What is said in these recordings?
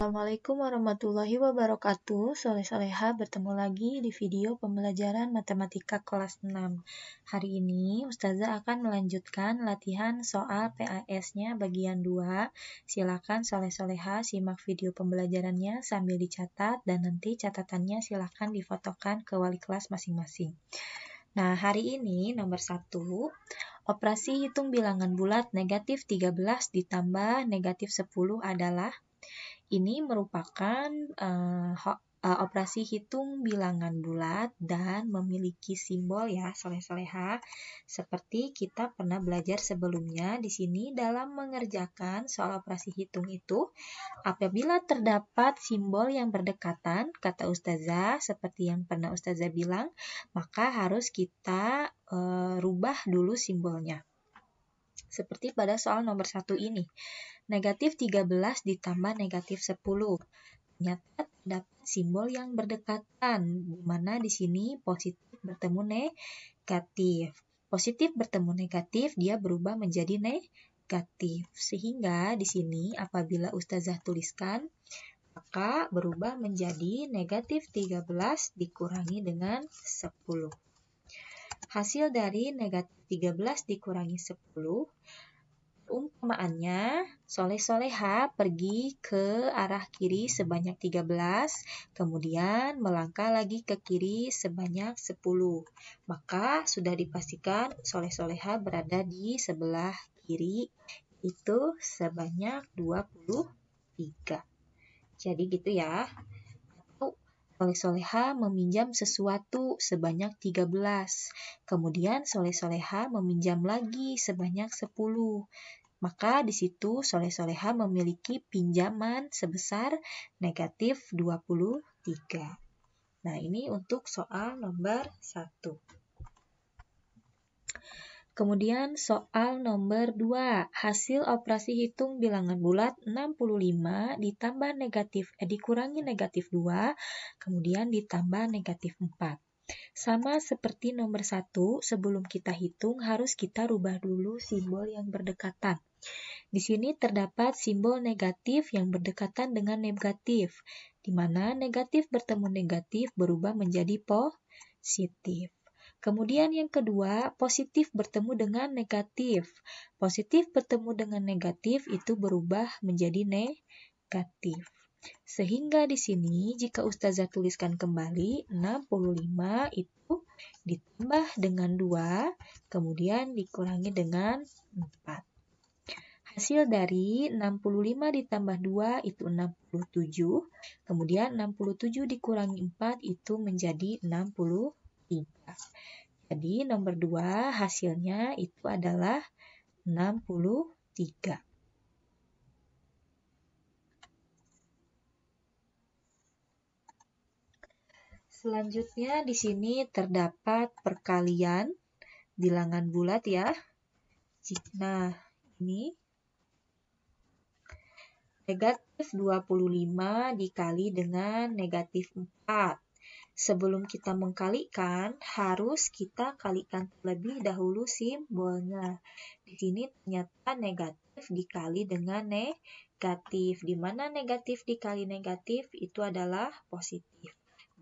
Assalamualaikum warahmatullahi wabarakatuh. Soleh-soleha bertemu lagi di video pembelajaran matematika kelas 6. Hari ini Ustazah akan melanjutkan latihan soal PAS-nya bagian 2. Silakan soleh-soleha simak video pembelajarannya sambil dicatat dan nanti catatannya silakan difotokan ke wali kelas masing-masing. Nah, hari ini nomor 1, operasi hitung bilangan bulat negatif 13 ditambah negatif 10 adalah. Ini merupakan operasi hitung bilangan bulat dan memiliki simbol ya, soleh-soleha. Seperti kita pernah belajar sebelumnya di sini dalam mengerjakan soal operasi hitung itu, apabila terdapat simbol yang berdekatan, kata Ustazah, seperti yang pernah Ustazah bilang, maka harus kita rubah dulu simbolnya. Seperti pada soal nomor 1 ini. Negatif 13 ditambah negatif 10. Ternyata terdapat simbol yang berdekatan, di mana di sini positif bertemu negatif. Positif bertemu negatif, dia berubah menjadi negatif. Sehingga di sini apabila Ustazah tuliskan, maka berubah menjadi negatif 13 dikurangi dengan 10. Hasil dari negatif 13 dikurangi 10, umpamaannya, soleh-soleha pergi ke arah kiri sebanyak 13, kemudian melangkah lagi ke kiri sebanyak 10. Maka sudah dipastikan soleh-soleha berada di sebelah kiri, itu sebanyak 23. Jadi gitu ya. Soleh-soleha meminjam sesuatu sebanyak 13. Kemudian soleh-soleha meminjam lagi sebanyak 10. Maka di situ soleh-soleha memiliki pinjaman sebesar negatif 23. Nah, ini untuk soal nomor 1. Kemudian soal nomor 2, hasil operasi hitung bilangan bulat 65 ditambah dikurangi negatif 2, kemudian ditambah negatif 4. Sama seperti nomor 1, sebelum kita hitung harus kita rubah dulu simbol yang berdekatan. Di sini terdapat simbol negatif yang berdekatan dengan negatif, di mana negatif bertemu negatif berubah menjadi positif. Kemudian yang kedua, positif bertemu dengan negatif. Positif bertemu dengan negatif itu berubah menjadi negatif. Sehingga di sini jika Ustazah tuliskan kembali, 65 itu ditambah dengan 2, kemudian dikurangi dengan 4. Hasil dari 65 ditambah 2 itu 67, kemudian 67 dikurangi 4 itu menjadi 63. Jadi nomor 2 hasilnya itu adalah 63. Selanjutnya di sini terdapat perkalian bilangan bulat ya. Nah, ini negatif 25 dikali dengan negatif 4. Sebelum kita mengkalikan, harus kita kalikan terlebih dahulu simbolnya. Di sini ternyata negatif dikali dengan negatif, di mana negatif dikali negatif itu adalah positif.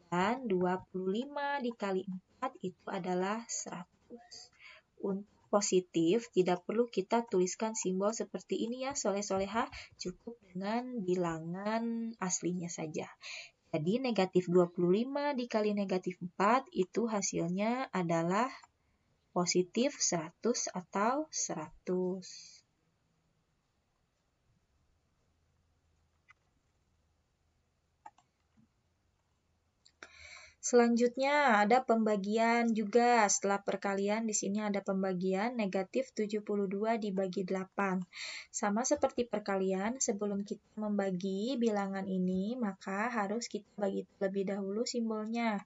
Dan 25 dikali 4 itu adalah 100. Untuk positif, tidak perlu kita tuliskan simbol seperti ini ya, soleh-soleha, cukup dengan bilangan aslinya saja. Jadi negatif 25 dikali negatif 4 itu hasilnya adalah positif 100 atau 100. Selanjutnya ada pembagian juga. Setelah perkalian di sini ada pembagian negatif 72 dibagi 8. Sama seperti perkalian, sebelum kita membagi bilangan ini, maka harus kita bagi terlebih dahulu simbolnya.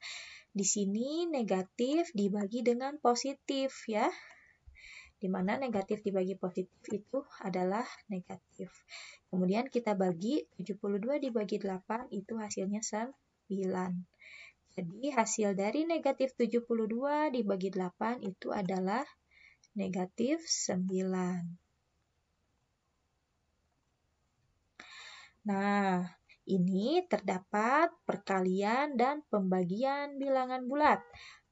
Di sini negatif dibagi dengan positif ya. Di mana negatif dibagi positif itu adalah negatif. Kemudian kita bagi 72 dibagi 8 itu hasilnya 9. Jadi hasil dari negatif 72 dibagi 8 itu adalah negatif 9. Nah, Ini terdapat perkalian dan pembagian bilangan bulat.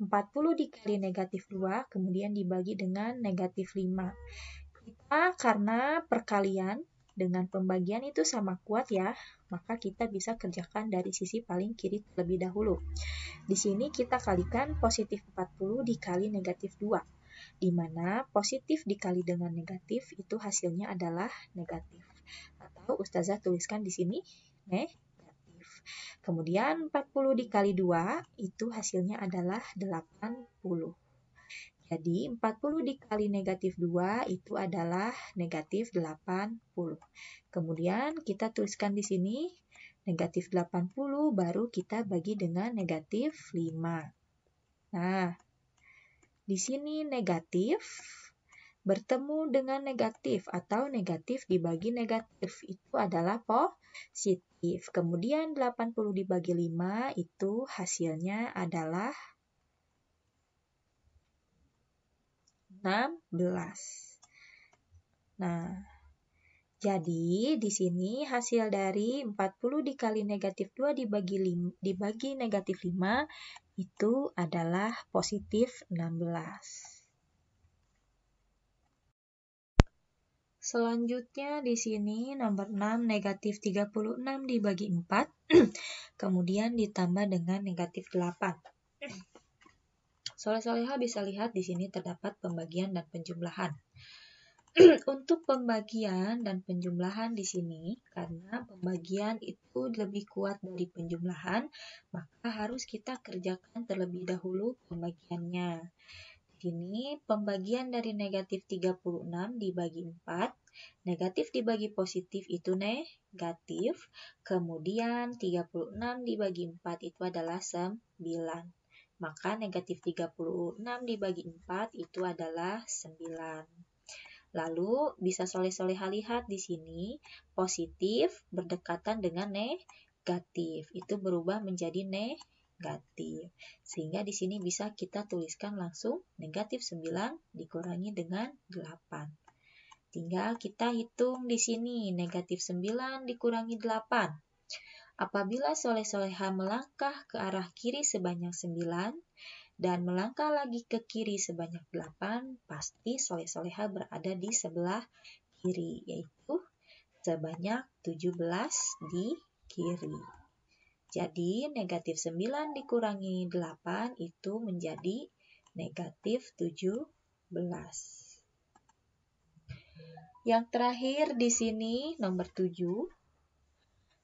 40 dikali negatif 2, kemudian dibagi dengan negatif 5. Kita karena perkalian dengan pembagian itu sama kuat ya, maka kita bisa kerjakan dari sisi paling kiri terlebih dahulu. Di sini kita kalikan positif 40 dikali negatif 2, di mana positif dikali dengan negatif itu hasilnya adalah negatif. Atau Ustazah tuliskan di sini negatif. Kemudian 40 dikali 2 itu hasilnya adalah 80. Jadi 40 dikali negatif 2 itu adalah negatif 80. Kemudian kita tuliskan di sini negatif 80 baru kita bagi dengan negatif 5. Nah, di sini negatif bertemu dengan negatif atau negatif dibagi negatif itu adalah positif. Kemudian 80 dibagi 5 itu hasilnya adalah 16. Nah, jadi di sini hasil dari 40 dikali negatif 2 dibagi negatif 5 itu adalah positif 16. Selanjutnya di sini nomor 6 negatif 36 dibagi 4 kemudian ditambah dengan negatif 8. Soleh-soleha bisa lihat di sini terdapat pembagian dan penjumlahan. Untuk pembagian dan penjumlahan di sini, karena pembagian itu lebih kuat dari penjumlahan, maka harus kita kerjakan terlebih dahulu pembagiannya. Di sini pembagian dari negatif 36 dibagi 4, negatif dibagi positif itu negatif, kemudian 36 dibagi 4 itu adalah 9. Maka negatif 36 dibagi 4 itu adalah 9. Lalu bisa soleh-soleha lihat di sini positif berdekatan dengan negatif. Itu berubah menjadi negatif. Sehingga di sini bisa kita tuliskan langsung negatif 9 dikurangi dengan 8. Tinggal kita hitung di sini negatif 9 dikurangi 8. Apabila soleh-soleha melangkah ke arah kiri sebanyak 9, dan melangkah lagi ke kiri sebanyak 8, pasti soleh-soleha berada di sebelah kiri, yaitu sebanyak 17 di kiri. Jadi negatif 9 dikurangi 8 itu menjadi negatif 17. Yang terakhir di sini nomor 7.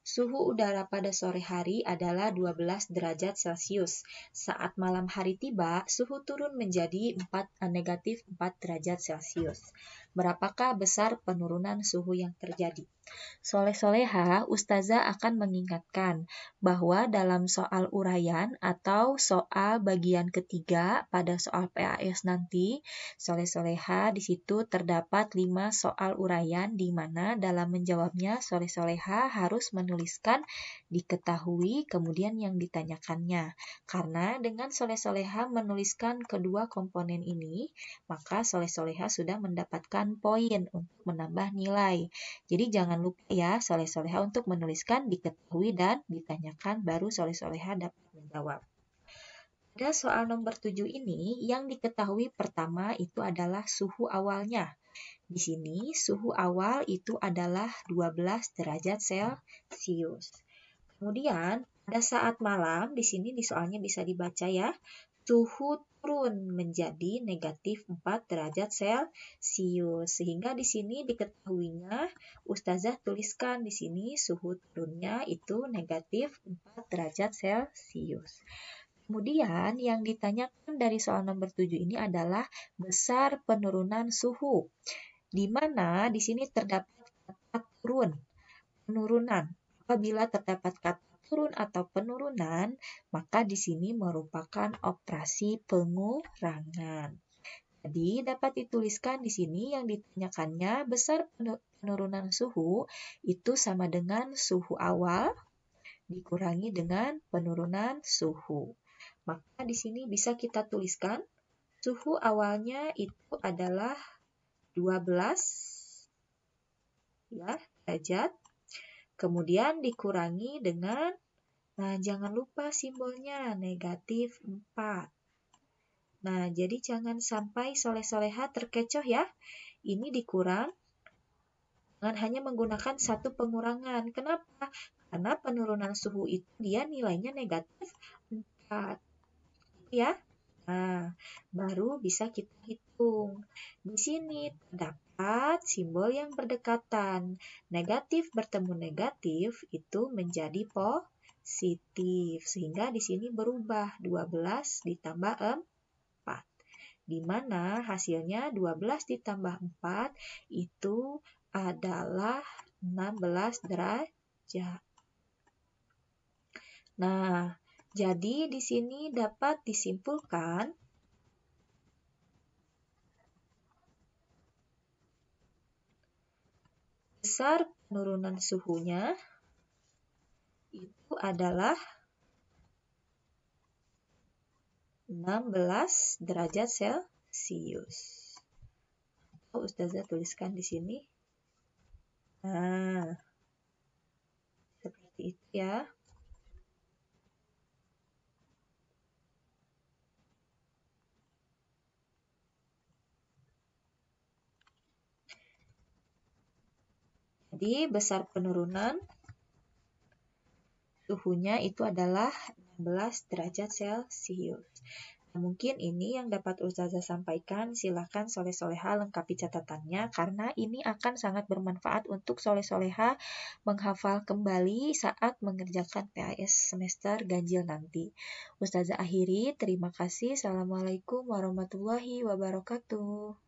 Suhu udara pada sore hari adalah 12 derajat Celcius. Saat malam hari tiba, suhu turun menjadi negatif 4 derajat Celcius. Berapakah besar penurunan suhu yang terjadi? Soleh-soleha, Ustazah akan mengingatkan bahwa dalam soal uraian atau soal bagian ketiga pada soal PAS nanti, soleh-soleha di situ terdapat 5 soal uraian di mana dalam menjawabnya soleh-soleha harus menuliskan diketahui kemudian yang ditanyakannya. Karena dengan soleh-soleha menuliskan kedua komponen ini, maka soleh-soleha sudah mendapatkan poin untuk menambah nilai. Jadi jangan lupa ya soleh-soleha untuk menuliskan diketahui dan ditanyakan, baru soleh-soleha dapat menjawab. Pada soal nomor 7 ini, yang diketahui pertama itu adalah suhu awalnya. Di sini suhu awal itu adalah 12 derajat Celcius. Kemudian pada saat malam, di sini di soalnya bisa dibaca ya, suhu turun menjadi negatif 4 derajat Celcius. Sehingga di sini diketahuinya, Ustazah tuliskan di sini suhu turunnya itu negatif 4 derajat Celcius. Kemudian yang ditanyakan dari soal nomor 7 ini adalah besar penurunan suhu. Di mana di sini terdapat kata turun, penurunan. Apabila terdapat kata turun atau penurunan, maka di sini merupakan operasi pengurangan. Jadi dapat dituliskan di sini yang ditanyakannya besar penurunan suhu itu sama dengan suhu awal dikurangi dengan penurunan suhu. Maka di sini bisa kita tuliskan suhu awalnya itu adalah 12 ya, derajat. Kemudian dikurangi dengan, nah jangan lupa simbolnya negatif 4. Nah, jadi jangan sampai soleh-soleha terkecoh ya. Ini dikurang dengan hanya menggunakan satu pengurangan. Kenapa? Karena penurunan suhu itu dia nilainya negatif 4. Ya. Nah, baru bisa kita hitung. Di sini terdapat simbol yang berdekatan. Negatif bertemu negatif itu menjadi positif. Sehingga di sini berubah 12 ditambah 4. Di mana hasilnya 12 ditambah 4 itu adalah 16 derajat. Nah, jadi di sini dapat disimpulkan besar penurunan suhunya itu adalah 16 derajat Celcius. Ustazah tuliskan di sini. Nah, seperti itu ya. Jadi besar penurunan suhunya itu adalah 16 derajat Celcius. Nah, mungkin ini yang dapat Ustazah sampaikan. Silakan soleh-soleha lengkapi catatannya karena ini akan sangat bermanfaat untuk soleh-soleha menghafal kembali saat mengerjakan PAS semester ganjil nanti. Ustazah akhiri, terima kasih. Assalamualaikum warahmatullahi wabarakatuh.